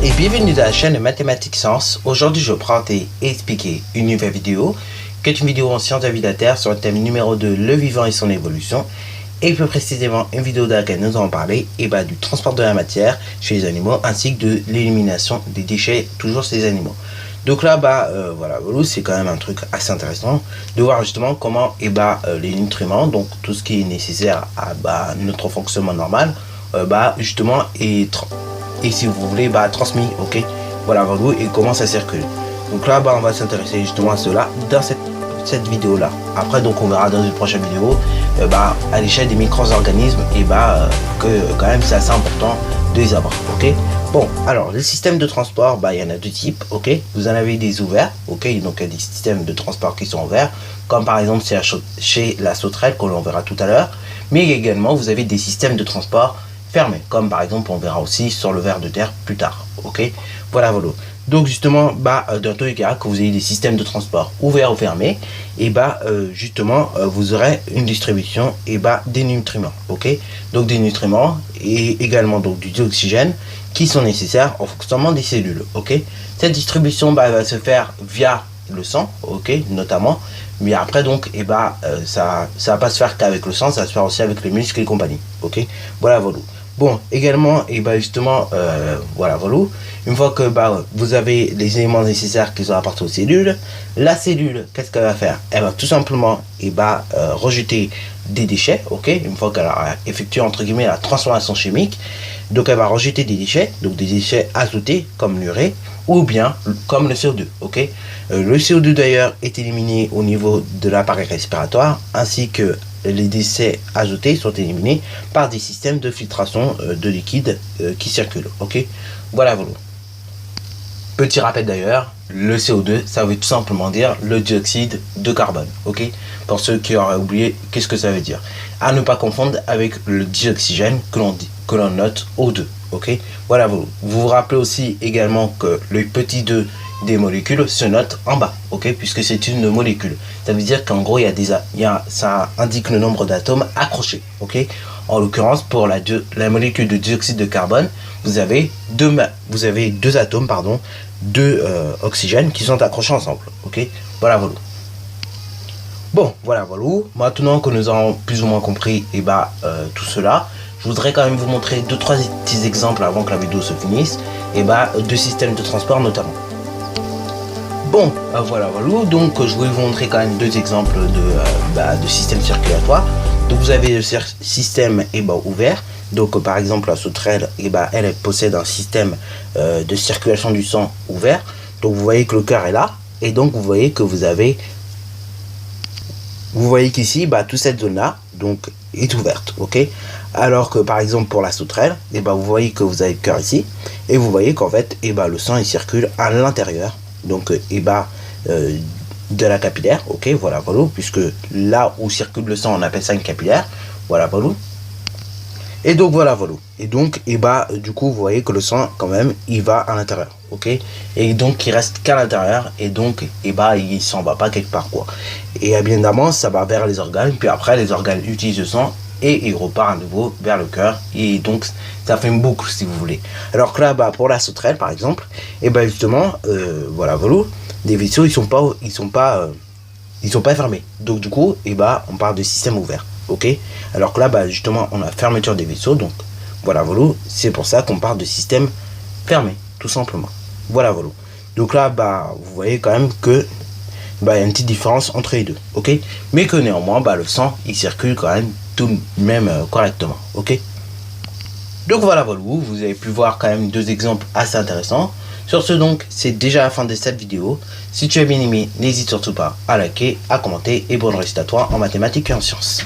et bienvenue dans la chaîne de Mathématiques Sciences. Aujourd'hui, je vais présenter et expliquer une nouvelle vidéo, qui est une vidéo en sciences de la vie de la Terre sur le thème numéro 2, le vivant et son évolution. Et plus précisément, une vidéo dans laquelle nous allons parler du transport de la matière chez les animaux, ainsi que de l'élimination des déchets, toujours chez les animaux. Donc là, voilà, c'est quand même un truc assez intéressant de voir justement comment les nutriments, donc tout ce qui est nécessaire à notre fonctionnement normal, justement et si vous voulez transmis, ok, voilà, et comment ça circule. Donc là, on va s'intéresser justement à cela dans cette vidéo là. Après, donc on verra dans une prochaine vidéo à l'échelle des micro-organismes que quand même c'est assez important de les avoir, ok. Bon, alors les systèmes de transport, il y en a deux types, ok. Vous en avez des ouverts, ok, donc il y a des systèmes de transport qui sont ouverts, comme par exemple chez la sauterelle, que l'on verra tout à l'heure. Mais également vous avez des systèmes de transport fermés, comme par exemple on verra aussi sur le ver de terre plus tard, ok. Voilà. Donc justement, dans tous les cas que vous ayez des systèmes de transport ouverts ou fermés, justement vous aurez une distribution des nutriments, ok. Donc des nutriments et également donc du dioxygène qui sont nécessaires au fonctionnement des cellules, ok. Cette distribution va se faire via le sang, ok, notamment, mais après donc ça va pas se faire qu'avec le sang, ça va se faire aussi avec les muscles et compagnie, ok. Voilà. Bon, également, justement, une fois que vous avez les éléments nécessaires qui sont apportés aux cellules, la cellule, qu'est-ce qu'elle va faire? Elle va tout simplement rejeter des déchets, ok, une fois qu'elle a effectué entre guillemets la transformation chimique. Donc elle va rejeter des déchets, donc des déchets azotés comme l'urée ou bien comme le CO2, ok. Le CO2 d'ailleurs est éliminé au niveau de l'appareil respiratoire, ainsi que les déchets azotés sont éliminés par des systèmes de filtration de liquide qui circulent, ok. Voilà. Petit rappel d'ailleurs, le CO2 ça veut tout simplement dire le dioxyde de carbone, ok. Pour ceux qui auraient oublié, qu'est-ce que ça veut dire? À ne pas confondre avec le dioxygène que l'on note O2, ok. Voilà. Vous vous rappelez aussi également que le petit 2 des molécules se note en bas, ok, puisque c'est une molécule. Ça veut dire qu'en gros ça indique le nombre d'atomes accrochés, ok. En l'occurrence, pour la molécule de dioxyde de carbone, vous avez deux atomes, deux oxygènes qui sont accrochés ensemble, ok. Voilà. Bon, voilà. Maintenant que nous avons plus ou moins compris tout cela, je voudrais quand même vous montrer 2-3 petits exemples avant que la vidéo se finisse, de systèmes de transport notamment. Bon, voilà. Donc je vais vous montrer quand même deux exemples de systèmes circulatoires. Donc vous avez le système ouvert. Donc par exemple la sauterelle, elle possède un système de circulation du sang ouvert. Donc vous voyez que le cœur est là, et donc vous voyez que qu'ici toute cette zone là donc est ouverte, ok. Alors que par exemple pour la sauterelle, vous voyez que vous avez le cœur ici, et vous voyez qu'en fait le sang il circule à l'intérieur donc de la capillaire, ok. Voilà. Puisque là où circule le sang on appelle ça une capillaire, voilà. Et donc voilà. Et donc du coup vous voyez que le sang quand même il va à l'intérieur, ok. Et donc il reste qu'à l'intérieur, et donc il s'en va pas quelque part, quoi. Et bien évidemment ça va vers les organes, puis après les organes utilisent le sang et il repart à nouveau vers le cœur, et donc ça fait une boucle si vous voulez. Alors que là pour la sauterelle par exemple, justement les vaisseaux ils sont pas fermés, donc du coup on parle de système ouvert, ok. Alors que là justement on a fermeture des vaisseaux, donc voilà. C'est pour ça qu'on parle de système fermé tout simplement. Voilà. Donc là vous voyez quand même que il y a une petite différence entre les deux, ok. Mais que néanmoins le sang il circule quand même tout de même correctement, ok. Donc voilà. Vous avez pu voir quand même deux exemples assez intéressants. Sur ce, donc c'est déjà la fin de cette vidéo. Si tu as bien aimé, n'hésite surtout pas à liker, à commenter, et bonne réussite à toi en mathématiques et en sciences.